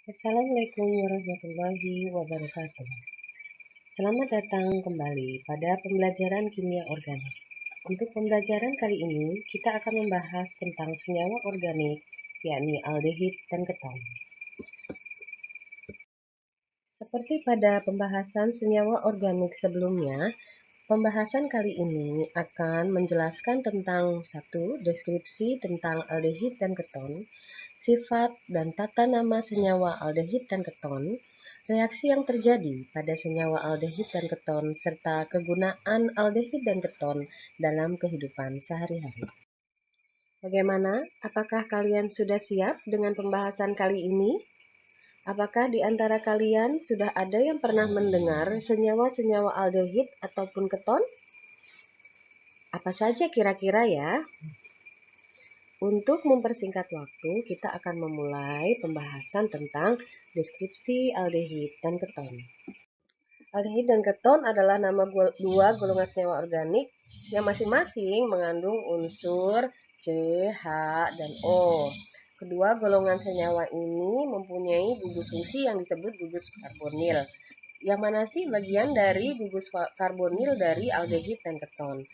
Assalamualaikum warahmatullahi wabarakatuh. Selamat datang kembali pada pembelajaran kimia organik. Untuk pembelajaran kali ini, kita akan membahas tentang senyawa organik, yakni aldehid dan keton. Seperti pada pembahasan senyawa organik sebelumnya, pembahasan kali ini akan menjelaskan tentang deskripsi tentang aldehid dan keton, sifat dan tata nama senyawa aldehid dan keton, reaksi yang terjadi pada senyawa aldehid dan keton, serta kegunaan aldehid dan keton dalam kehidupan sehari-hari. Bagaimana? Apakah kalian sudah siap dengan pembahasan kali ini? Apakah di antara kalian sudah ada yang pernah mendengar senyawa-senyawa aldehid ataupun keton? Apa saja kira-kira ya? Untuk mempersingkat waktu, kita akan memulai pembahasan tentang deskripsi aldehid dan keton. Aldehid dan keton adalah nama dua golongan senyawa organik yang masing-masing mengandung unsur C, H, dan O. Kedua golongan senyawa ini mempunyai gugus fungsi yang disebut gugus karbonil. Yang mana sih bagian dari gugus karbonil dari aldehid dan keton?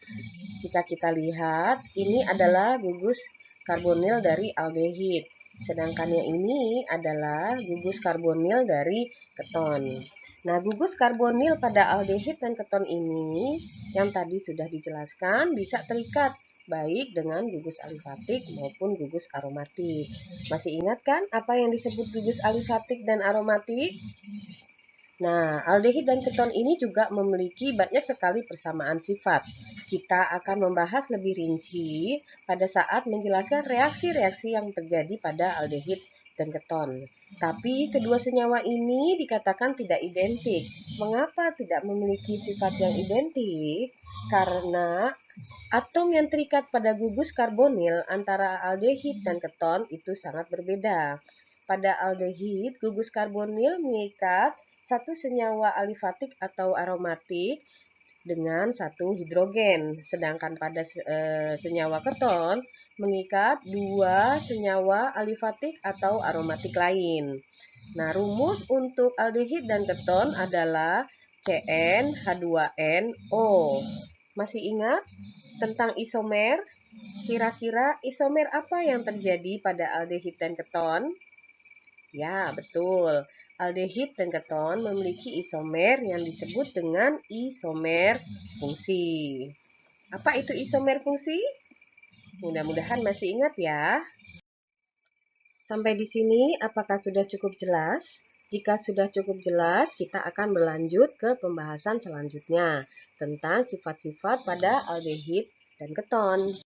Jika kita lihat, ini adalah gugus karbonil dari aldehid. Sedangkan yang ini adalah gugus karbonil dari keton. Nah, gugus karbonil pada aldehid dan keton ini yang tadi sudah dijelaskan bisa terikat baik dengan gugus alifatik maupun gugus aromatik. Masih ingat kan apa yang disebut gugus alifatik dan aromatik? Nah, aldehid dan keton ini juga memiliki banyak sekali persamaan sifat. Kita akan membahas lebih rinci pada saat menjelaskan reaksi-reaksi yang terjadi pada aldehid dan keton. Tapi kedua senyawa ini dikatakan tidak identik. Mengapa tidak memiliki sifat yang identik? Karena atom yang terikat pada gugus karbonil antara aldehid dan keton itu sangat berbeda. Pada aldehid, gugus karbonil mengikat satu senyawa alifatik atau aromatik dengan satu hidrogen. Sedangkan pada senyawa keton mengikat dua senyawa alifatik atau aromatik lain. Nah, rumus untuk aldehid dan keton adalah CnH2nO. Masih ingat tentang isomer? Kira-kira isomer apa yang terjadi pada aldehid dan keton? Ya, betul. Aldehid dan keton memiliki isomer yang disebut dengan isomer fungsi. Apa itu isomer fungsi? Mudah-mudahan masih ingat ya. Sampai di sini apakah sudah cukup jelas? Jika sudah cukup jelas, kita akan berlanjut ke pembahasan selanjutnya tentang sifat-sifat pada aldehid dan keton.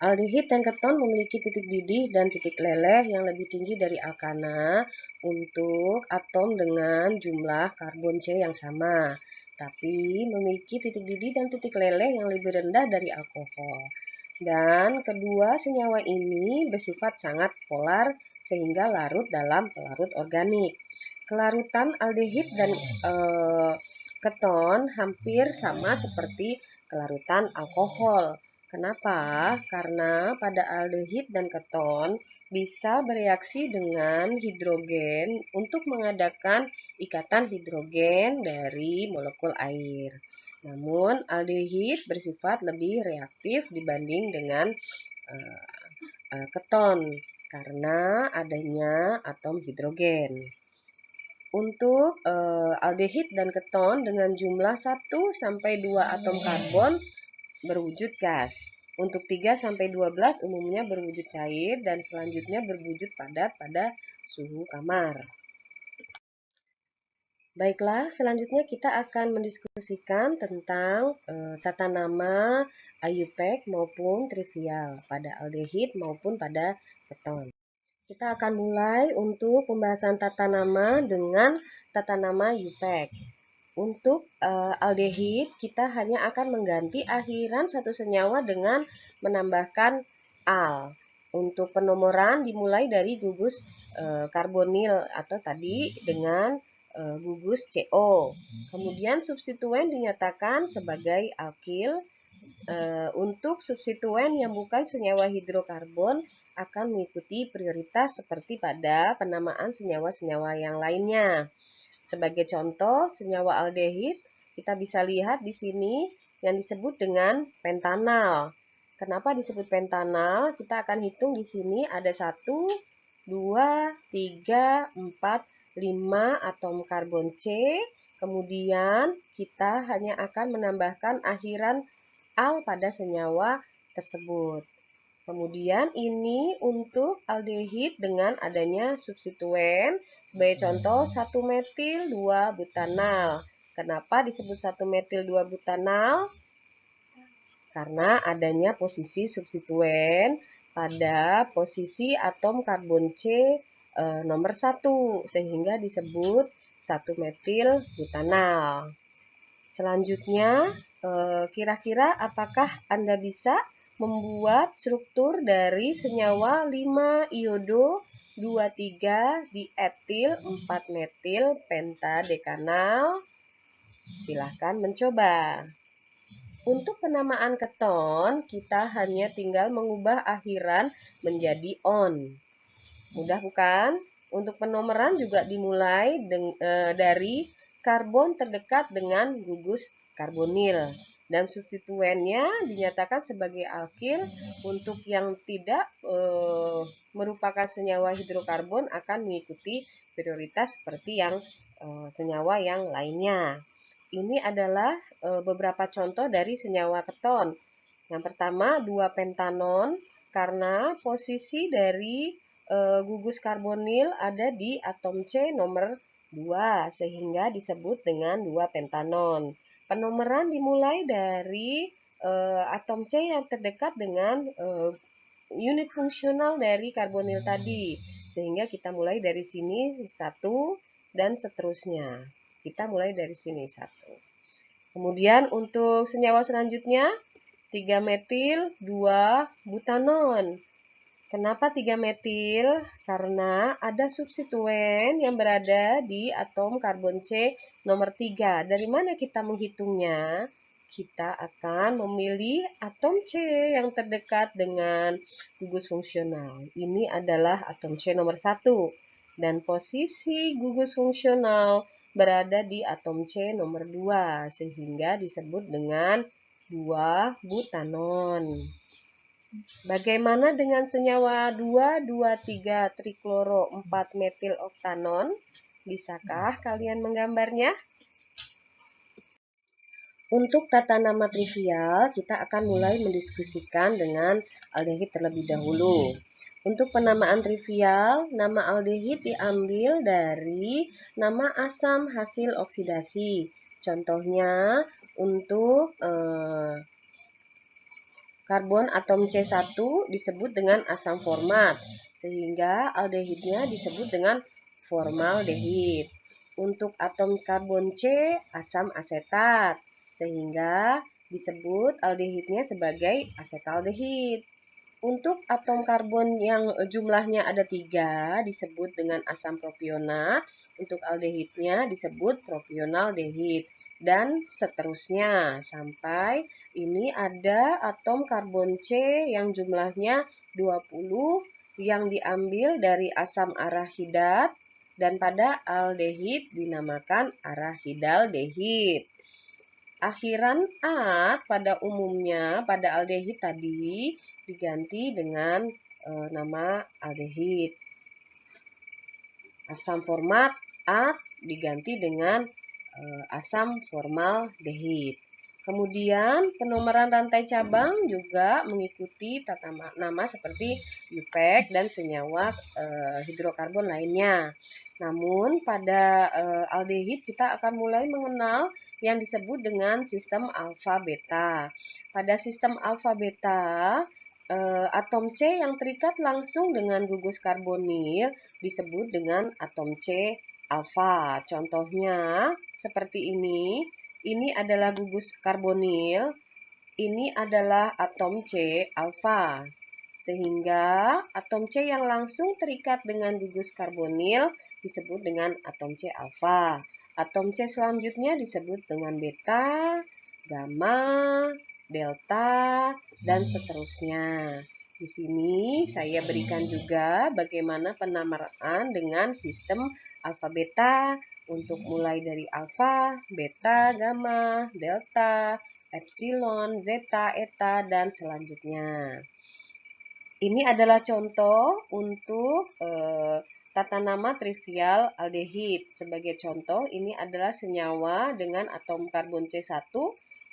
Aldehid dan keton memiliki titik didih dan titik leleh yang lebih tinggi dari alkana untuk atom dengan jumlah karbon C yang sama, tapi memiliki titik didih dan titik leleh yang lebih rendah dari alkohol. Dan kedua senyawa ini bersifat sangat polar sehingga larut dalam pelarut organik. Kelarutan aldehid dan keton hampir sama seperti kelarutan alkohol. Kenapa? Karena pada aldehid dan keton bisa bereaksi dengan hidrogen untuk mengadakan ikatan hidrogen dari molekul air. Namun aldehid bersifat lebih reaktif dibanding dengan keton karena adanya atom hidrogen. Untuk aldehid dan keton dengan jumlah 1-2 atom karbon berwujud gas. Untuk 3-12 umumnya berwujud cair dan selanjutnya berwujud padat pada suhu kamar. Baiklah, selanjutnya kita akan mendiskusikan tentang tata nama IUPAC maupun trivial pada aldehid maupun pada keton. Kita akan mulai untuk pembahasan tata nama dengan tata nama IUPAC. Untuk aldehid, kita hanya akan mengganti akhiran satu senyawa dengan menambahkan al. Untuk penomoran dimulai dari gugus karbonil atau tadi dengan gugus CO. Kemudian substituen dinyatakan sebagai alkil. Untuk substituen yang bukan senyawa hidrokarbon akan mengikuti prioritas seperti pada penamaan senyawa-senyawa yang lainnya. Sebagai contoh, senyawa aldehid kita bisa lihat di sini yang disebut dengan pentanal. Kenapa disebut pentanal? Kita akan hitung di sini ada 1, 2, 3, 4, 5 atom karbon C. Kemudian kita hanya akan menambahkan akhiran al pada senyawa tersebut. Kemudian ini untuk aldehid dengan adanya substituen. Sebagai contoh 1 metil 2 butanal. Kenapa disebut 1 metil 2 butanal? Karena adanya posisi substituen pada posisi atom karbon C nomor 1 sehingga disebut 1 metil butanal. Selanjutnya, kira-kira apakah Anda bisa membuat struktur dari senyawa 5 iodo 23 dietil 4 metil pentadekanal? Silahkan mencoba. Untuk penamaan keton, kita hanya tinggal mengubah akhiran menjadi on. Mudah bukan? Untuk penomoran juga dimulai dari karbon terdekat dengan gugus karbonil. Dan substituennya dinyatakan sebagai alkil. Untuk yang tidak merupakan senyawa hidrokarbon akan mengikuti prioritas seperti yang senyawa yang lainnya. Ini adalah beberapa contoh dari senyawa keton. Yang pertama 2-pentanon karena posisi dari gugus karbonil ada di atom C nomor 2 sehingga disebut dengan 2-pentanon. Penomeran dimulai dari atom C yang terdekat dengan unit fungsional dari karbonil tadi sehingga kita mulai dari sini 1 dan seterusnya. Kita mulai dari sini 1. Kemudian untuk senyawa selanjutnya 3 metil 2 butanon. Kenapa 3 metil? Karena ada substituen yang berada di atom karbon C nomor 3. Dari mana kita menghitungnya? Kita akan memilih atom C yang terdekat dengan gugus fungsional. Ini adalah atom C nomor 1. Dan posisi gugus fungsional berada di atom C nomor 2 sehingga disebut dengan 2-butanon. Bagaimana dengan senyawa 2,2,3 trikloro 4 metil oktanon? Bisakah kalian menggambarnya? Untuk tata nama trivial, kita akan mulai mendiskusikan dengan aldehid terlebih dahulu. Untuk penamaan trivial, nama aldehid diambil dari nama asam hasil oksidasi. Contohnya untuk karbon atom C1 disebut dengan asam format, sehingga aldehidnya disebut dengan formaldehid. Untuk atom karbon C, asam asetat, sehingga disebut aldehidnya sebagai asetaldehid. Untuk atom karbon yang jumlahnya ada 3 disebut dengan asam propionat. Untuk aldehidnya disebut propionaldehid. Dan seterusnya sampai ini ada atom karbon C yang jumlahnya 20 yang diambil dari asam arahidat dan pada aldehid dinamakan arahidaldehid. Akhiran -at pada umumnya pada aldehid tadi diganti dengan nama aldehid. Asam format -at diganti dengan asam formaldehid. Kemudian penomoran rantai cabang juga mengikuti tata nama seperti UPEC dan senyawa hidrokarbon lainnya. Namun pada aldehid kita akan mulai mengenal yang disebut dengan sistem alfa beta. Pada sistem alfa beta, atom C yang terikat langsung dengan gugus karbonil disebut dengan atom C alfa. Contohnya seperti ini. Ini adalah gugus karbonil. Ini adalah atom C alfa. Sehingga atom C yang langsung terikat dengan gugus karbonil disebut dengan atom C alfa. Atom C selanjutnya disebut dengan beta, gamma, delta, dan seterusnya. Di sini saya berikan juga bagaimana penamaan dengan sistem alfa beta untuk mulai dari alfa, beta, gamma, delta, epsilon, zeta, eta, dan selanjutnya. Ini adalah contoh untuk tata nama trivial aldehid. Sebagai contoh, ini adalah senyawa dengan atom karbon C1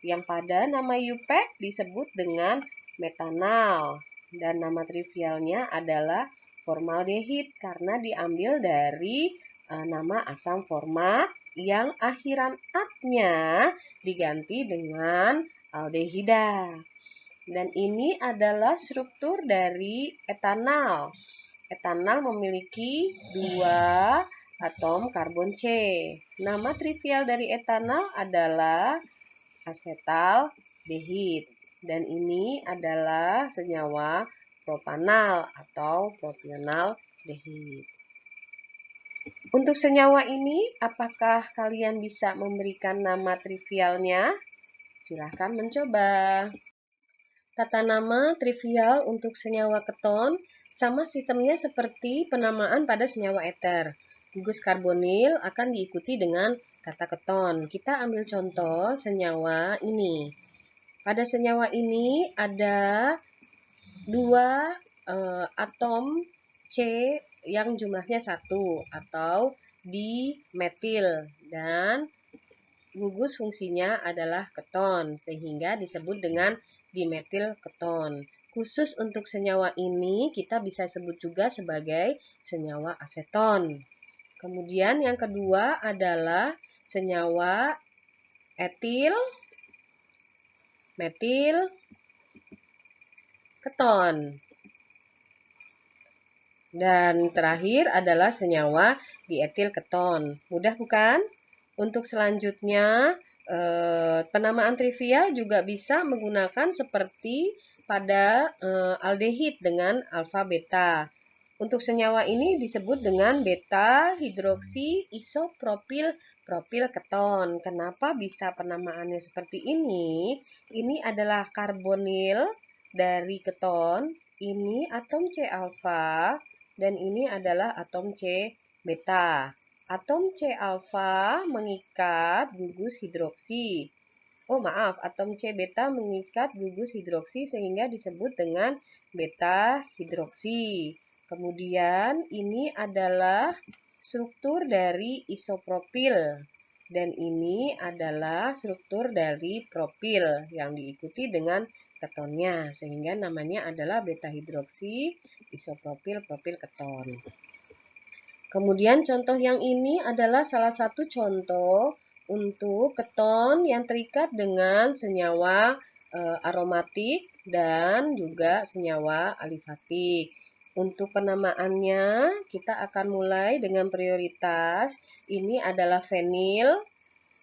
yang pada nama UPAC disebut dengan metanal. Dan nama trivialnya adalah formaldehid karena diambil dari nama asam format yang akhiran at-nya diganti dengan aldehida. Dan ini adalah struktur dari etanal. Etanal memiliki 2 atom karbon C. Nama trivial dari etanal adalah asetaldehid. Dan ini adalah senyawa propanal atau propionaldehid. Untuk senyawa ini, apakah kalian bisa memberikan nama trivialnya? Silahkan mencoba. Tata nama trivial untuk senyawa keton sama sistemnya seperti penamaan pada senyawa eter. Gugus karbonil akan diikuti dengan kata keton. Kita ambil contoh senyawa ini. Pada senyawa ini ada 2 atom C yang jumlahnya 1 atau dimetil dan gugus fungsinya adalah keton sehingga disebut dengan dimetil keton. Khusus untuk senyawa ini kita bisa sebut juga sebagai senyawa aseton. Kemudian yang kedua adalah senyawa etil, metil, keton. Dan terakhir adalah senyawa dietil keton. Mudah bukan? Untuk selanjutnya, penamaan trivial juga bisa menggunakan seperti pada aldehid dengan alfa beta. Untuk senyawa ini disebut dengan beta hidroksi isopropil propil keton. Kenapa bisa penamaannya seperti ini? Ini adalah karbonil dari keton. Ini atom C alfa dan ini adalah atom C beta. Atom C alfa mengikat gugus hidroksi. Atom C beta mengikat gugus hidroksi sehingga disebut dengan beta hidroksi. Kemudian ini adalah struktur dari isopropil dan ini adalah struktur dari propil yang diikuti dengan ketonnya sehingga namanya adalah beta hidroksi isopropil propil keton. Kemudian contoh yang ini adalah salah satu contoh untuk keton yang terikat dengan senyawa aromatik dan juga senyawa alifatik. Untuk penamaannya kita akan mulai dengan prioritas. Ini adalah fenil,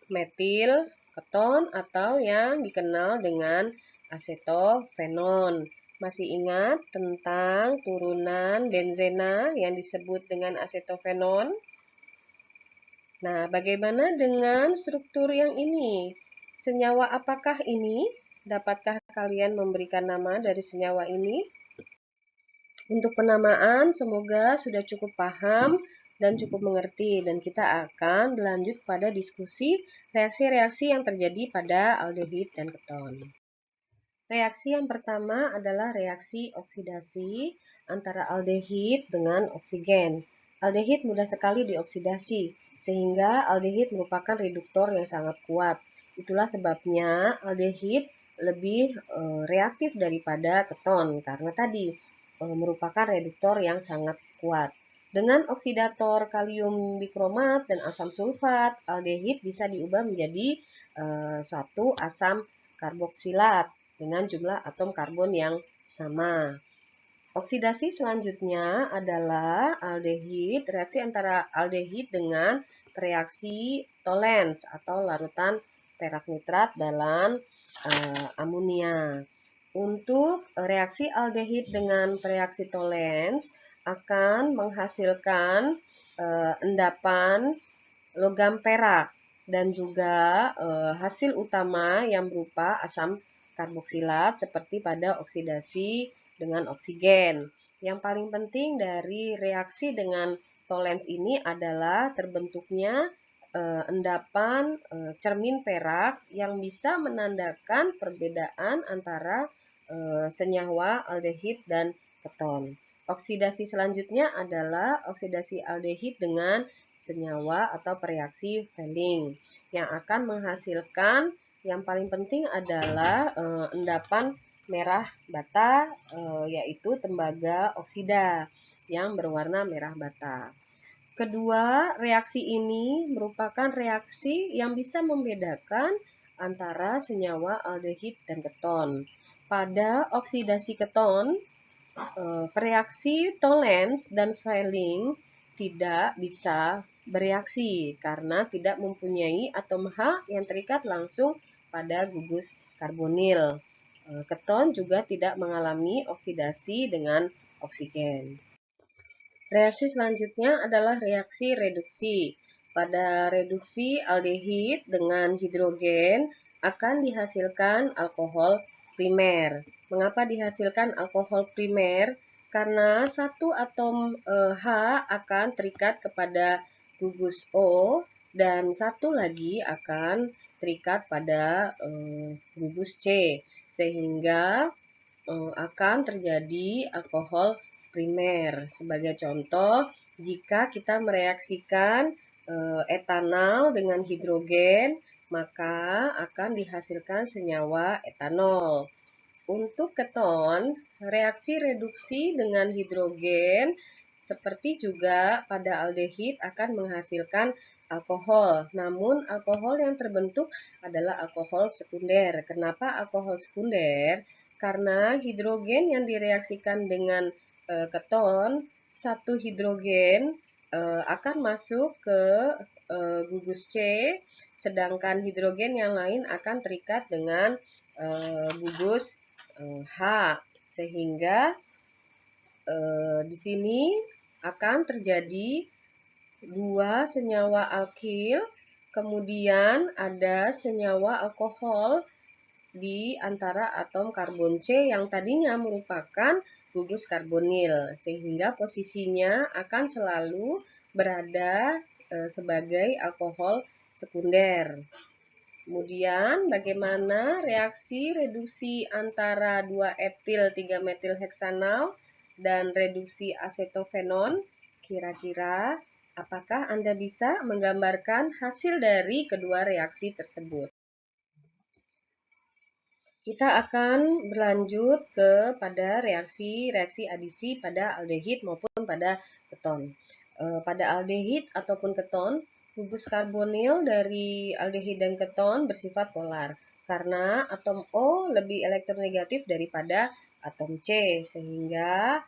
metil, keton atau yang dikenal dengan asetofenon. Masih ingat tentang turunan benzena yang disebut dengan asetofenon? Nah, bagaimana dengan struktur yang ini? Senyawa apakah ini? Dapatkah kalian memberikan nama dari senyawa ini? Untuk penamaan, semoga sudah cukup paham dan cukup mengerti, dan kita akan berlanjut pada diskusi reaksi-reaksi yang terjadi pada aldehid dan keton. Reaksi yang pertama adalah reaksi oksidasi antara aldehid dengan oksigen. Aldehid mudah sekali dioksidasi, sehingga aldehid merupakan reduktor yang sangat kuat. Itulah sebabnya aldehid lebih reaktif daripada keton, karena tadi merupakan reduktor yang sangat kuat. Dengan oksidator kalium bikromat dan asam sulfat, aldehid bisa diubah menjadi suatu asam karboksilat dengan jumlah atom karbon yang sama. Oksidasi selanjutnya adalah aldehid, reaksi antara aldehid dengan reaksi tolens atau larutan perak nitrat dalam amonia. Untuk reaksi aldehid dengan reaksi tolens akan menghasilkan endapan logam perak dan juga hasil utama yang berupa asam karboksilat seperti pada oksidasi dengan oksigen. Yang paling penting dari reaksi dengan tolens ini adalah terbentuknya endapan cermin perak yang bisa menandakan perbedaan antara senyawa aldehid dan keton. Oksidasi selanjutnya adalah oksidasi aldehid dengan senyawa atau reaksi Fehling yang akan menghasilkan yang paling penting adalah endapan merah bata, yaitu tembaga oksida yang berwarna merah bata. Kedua, reaksi ini merupakan reaksi yang bisa membedakan antara senyawa aldehid dan keton. Pada oksidasi keton, reaksi Tollens dan Fehling tidak bisa bereaksi karena tidak mempunyai atom H yang terikat langsung pada gugus karbonil. Keton juga tidak mengalami oksidasi dengan oksigen. Reaksi selanjutnya adalah reaksi reduksi. Pada reduksi aldehid dengan hidrogen akan dihasilkan alkohol primer. Mengapa dihasilkan alkohol primer? Karena satu atom H akan terikat kepada gugus O dan satu lagi akan terikat pada gugus C, sehingga akan terjadi alkohol primer. Sebagai contoh, jika kita mereaksikan etanol dengan hidrogen, maka akan dihasilkan senyawa etanol. Untuk keton, reaksi reduksi dengan hidrogen seperti juga pada aldehid akan menghasilkan alkohol. Namun alkohol yang terbentuk adalah alkohol sekunder. Kenapa alkohol sekunder? Karena hidrogen yang direaksikan dengan keton, satu hidrogen akan masuk ke gugus C, sedangkan hidrogen yang lain akan terikat dengan gugus H, sehingga di sini akan terjadi dua senyawa alkil, kemudian ada senyawa alkohol di antara atom karbon C yang tadinya merupakan gugus karbonil, sehingga posisinya akan selalu berada sebagai alkohol sekunder. Kemudian bagaimana reaksi reduksi antara 2 etil 3 metil heksanal dan reduksi asetofenon? Kira-kira apakah Anda bisa menggambarkan hasil dari kedua reaksi tersebut? Kita akan berlanjut kepada reaksi adisi pada aldehid maupun pada keton. Pada aldehid ataupun keton, gugus karbonil dari aldehid dan keton bersifat polar karena atom O lebih elektronegatif daripada atom C, sehingga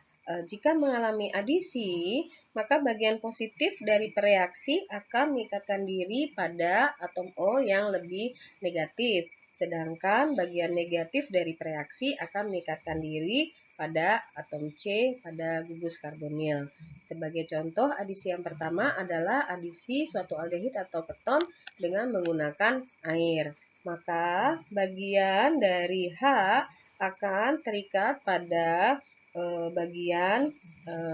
jika mengalami adisi, maka bagian positif dari reaksi akan mengikatkan diri pada atom O yang lebih negatif. Sedangkan bagian negatif dari reaksi akan mengikatkan diri pada atom C pada gugus karbonil. Sebagai contoh, adisi yang pertama adalah adisi suatu aldehid atau keton dengan menggunakan air. Maka bagian dari H akan terikat pada bagian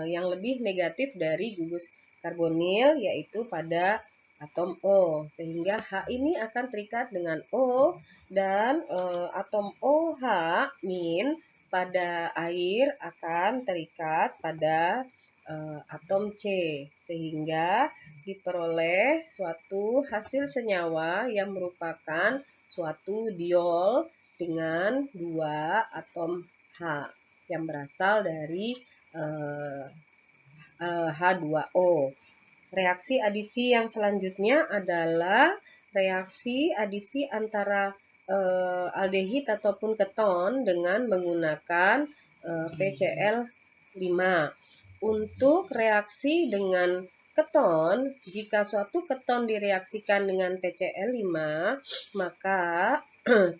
yang lebih negatif dari gugus karbonil, yaitu pada atom O, sehingga H ini akan terikat dengan O dan atom OH min pada air akan terikat pada atom C, sehingga diperoleh suatu hasil senyawa yang merupakan suatu diol dengan dua atom H yang berasal dari H2O. Reaksi adisi yang selanjutnya adalah reaksi adisi antara aldehid ataupun keton dengan menggunakan PCl5. Untuk reaksi dengan keton, jika suatu keton direaksikan dengan PCl5, maka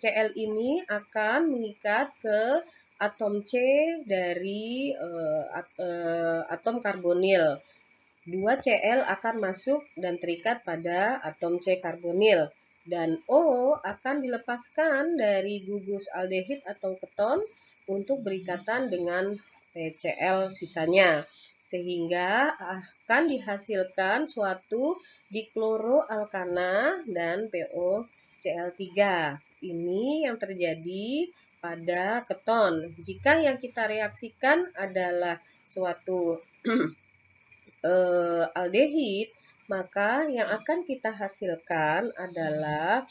Cl ini akan mengikat ke atom C dari atom karbonil. 2 Cl akan masuk dan terikat pada atom C karbonil, dan O akan dilepaskan dari gugus aldehid atau keton untuk berikatan dengan PCl sisanya, sehingga akan dihasilkan suatu dikloroalkana dan POCl3. Ini yang terjadi pada keton. Jika yang kita reaksikan adalah suatu aldehid, maka yang akan kita hasilkan adalah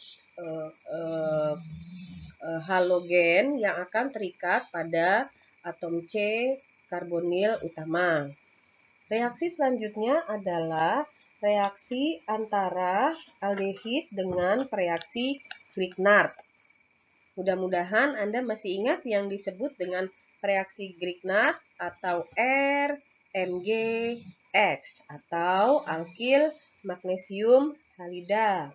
halogen yang akan terikat pada atom C karbonil utama. Reaksi selanjutnya adalah reaksi antara aldehid dengan reaksi Grignard. Mudah-mudahan Anda masih ingat yang disebut dengan reaksi Grignard atau RMGX atau alkil magnesium halida.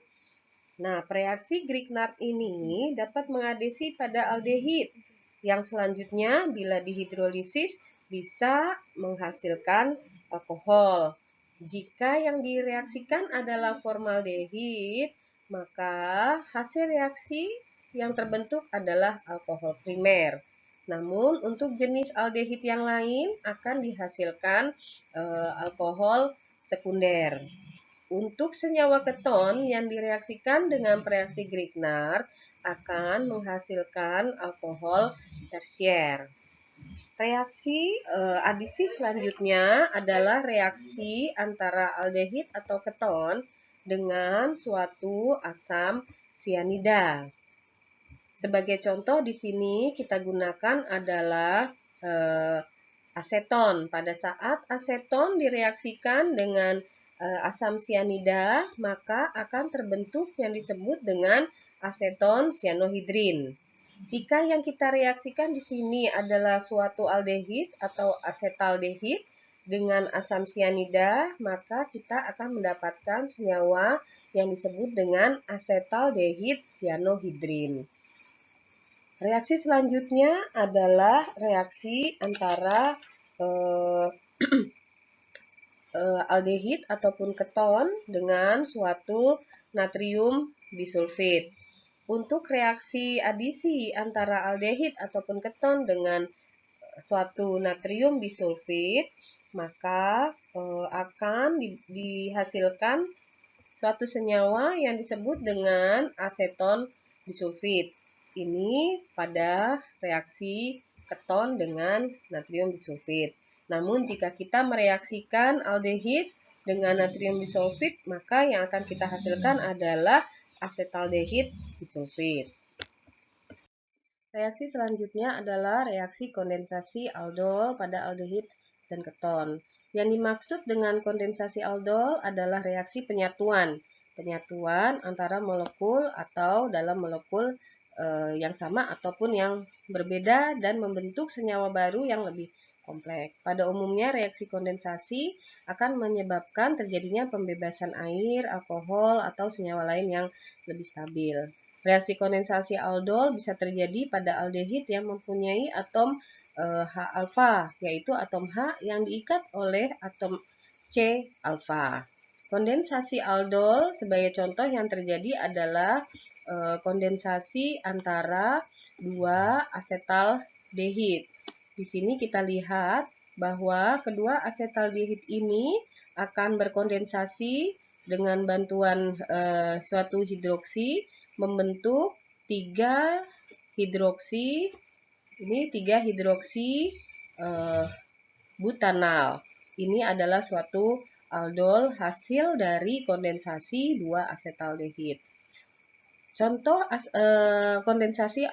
Nah, reaksi Grignard ini dapat mengadesi pada aldehid yang selanjutnya bila dihidrolisis bisa menghasilkan alkohol. Jika yang direaksikan adalah formaldehid, maka hasil reaksi yang terbentuk adalah alkohol primer. Namun untuk jenis aldehid yang lain akan dihasilkan alkohol sekunder. Untuk senyawa keton yang direaksikan dengan reaksi Grignard akan menghasilkan alkohol tersier. Reaksi adisi selanjutnya adalah reaksi antara aldehid atau keton dengan suatu asam sianida. Sebagai contoh di sini kita gunakan adalah aseton. Pada saat aseton direaksikan dengan asam sianida, maka akan terbentuk yang disebut dengan aseton sianohidrin. Jika yang kita reaksikan di sini adalah suatu aldehid atau asetaldehid dengan asam sianida, maka kita akan mendapatkan senyawa yang disebut dengan asetaldehid sianohidrin. Reaksi selanjutnya adalah reaksi antara aldehid ataupun keton dengan suatu natrium bisulfit. Untuk reaksi adisi antara aldehid ataupun keton dengan suatu natrium bisulfit, maka akan dihasilkan suatu senyawa yang disebut dengan aseton bisulfit. Ini pada reaksi keton dengan natrium bisulfit. Namun jika kita mereaksikan aldehid dengan natrium bisulfit, maka yang akan kita hasilkan adalah asetaldehid bisulfit. Reaksi selanjutnya adalah reaksi kondensasi aldol pada aldehid dan keton. Yang dimaksud dengan kondensasi aldol adalah reaksi penyatuan. Penyatuan antara molekul atau dalam molekul yang sama ataupun yang berbeda dan membentuk senyawa baru yang lebih kompleks. Pada umumnya reaksi kondensasi akan menyebabkan terjadinya pembebasan air, alkohol, atau senyawa lain yang lebih stabil. Reaksi kondensasi aldol bisa terjadi pada aldehid yang mempunyai atom H-alfa, yaitu atom H yang diikat oleh atom C-alfa. Kondensasi aldol sebagai contoh yang terjadi adalah kondensasi antara dua asetaldehid. Di sini kita lihat bahwa kedua asetaldehid ini akan berkondensasi dengan bantuan suatu hidroksi membentuk 3 hidroksi butanal. Ini adalah suatu aldol hasil dari kondensasi dua asetaldehid. Contoh kondensasi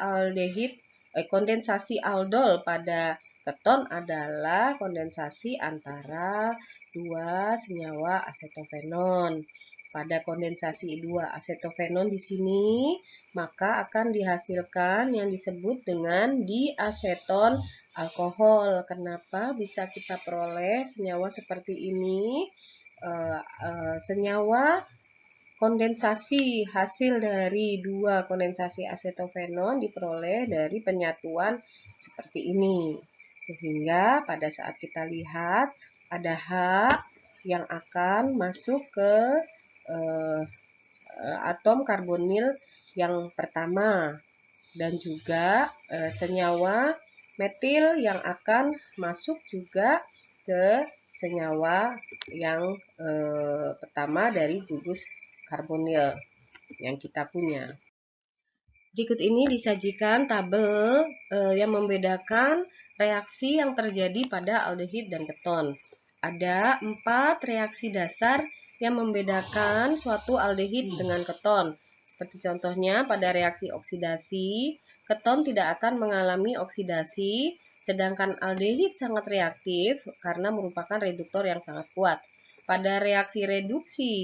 aldol pada keton adalah kondensasi antara dua senyawa asetofenon. Pada kondensasi dua asetofenon di sini, maka akan dihasilkan yang disebut dengan diaseton alkohol. Kenapa bisa kita peroleh senyawa seperti ini? Senyawa kondensasi hasil dari dua kondensasi asetofenon diperoleh dari penyatuan seperti ini. Sehingga pada saat kita lihat ada H yang akan masuk ke atom karbonil yang pertama dan juga senyawa metil yang akan masuk juga ke senyawa yang pertama dari gugus karbonil yang kita punya. Berikut ini disajikan tabel yang membedakan reaksi yang terjadi pada aldehid dan keton. Ada 4 reaksi dasar yang membedakan suatu aldehid dengan keton. Seperti contohnya pada reaksi oksidasi, keton tidak akan mengalami oksidasi, sedangkan aldehid sangat reaktif karena merupakan reduktor yang sangat kuat. Pada reaksi reduksi,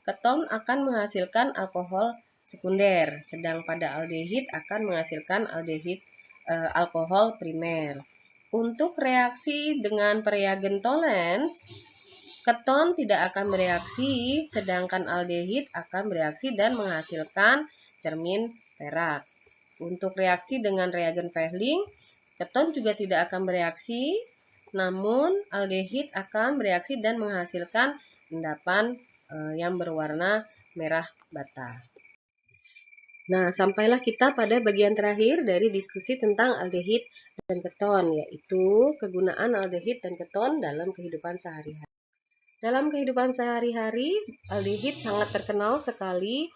keton akan menghasilkan alkohol sekunder, sedang pada aldehid akan menghasilkan alkohol primer. Untuk reaksi dengan reagen Tollens, keton tidak akan bereaksi, sedangkan aldehid akan bereaksi dan menghasilkan cermin perak. Untuk reaksi dengan reagen Fehling, keton juga tidak akan bereaksi, namun aldehid akan bereaksi dan menghasilkan endapan yang berwarna merah bata. Nah, sampailah kita pada bagian terakhir dari diskusi tentang aldehid dan keton, yaitu kegunaan aldehid dan keton dalam kehidupan sehari-hari. Dalam kehidupan sehari-hari, aldehid sangat terkenal sekali.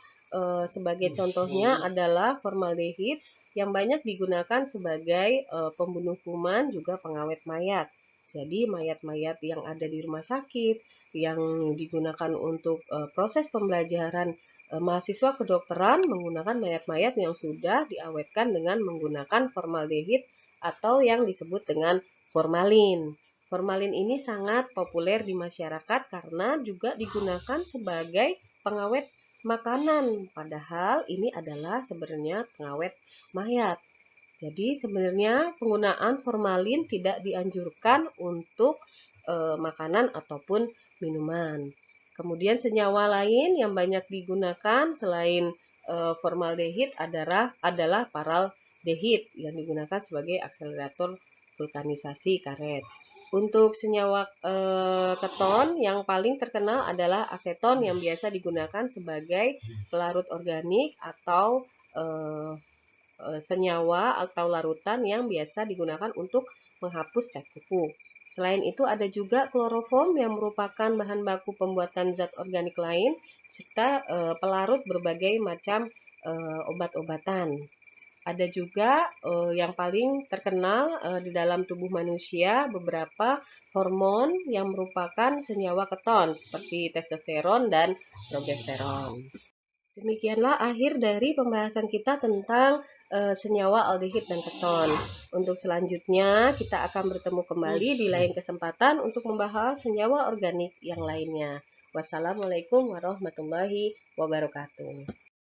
Sebagai contohnya adalah formaldehid yang banyak digunakan sebagai pembunuh kuman, juga pengawet mayat. Jadi mayat-mayat yang ada di rumah sakit, yang digunakan untuk proses pembelajaran mahasiswa kedokteran menggunakan mayat-mayat yang sudah diawetkan dengan menggunakan formaldehid atau yang disebut dengan formalin. Formalin ini sangat populer di masyarakat karena juga digunakan sebagai pengawet makanan, padahal ini adalah sebenarnya pengawet mayat. Jadi sebenarnya penggunaan formalin tidak dianjurkan untuk makanan ataupun minuman. Kemudian senyawa lain yang banyak digunakan selain formaldehid adalah paraldehid yang digunakan sebagai akselerator vulkanisasi karet. Untuk senyawa keton yang paling terkenal adalah aseton yang biasa digunakan sebagai pelarut organik atau senyawa atau larutan yang biasa digunakan untuk menghapus cat kuku. Selain itu ada juga kloroform yang merupakan bahan baku pembuatan zat organik lain serta pelarut berbagai macam obat-obatan. Ada juga yang paling terkenal di dalam tubuh manusia beberapa hormon yang merupakan senyawa keton seperti testosteron dan progesteron. Demikianlah akhir dari pembahasan kita tentang senyawa aldehid dan keton. Untuk selanjutnya kita akan bertemu kembali di lain kesempatan untuk membahas senyawa organik yang lainnya. Wassalamualaikum warahmatullahi wabarakatuh.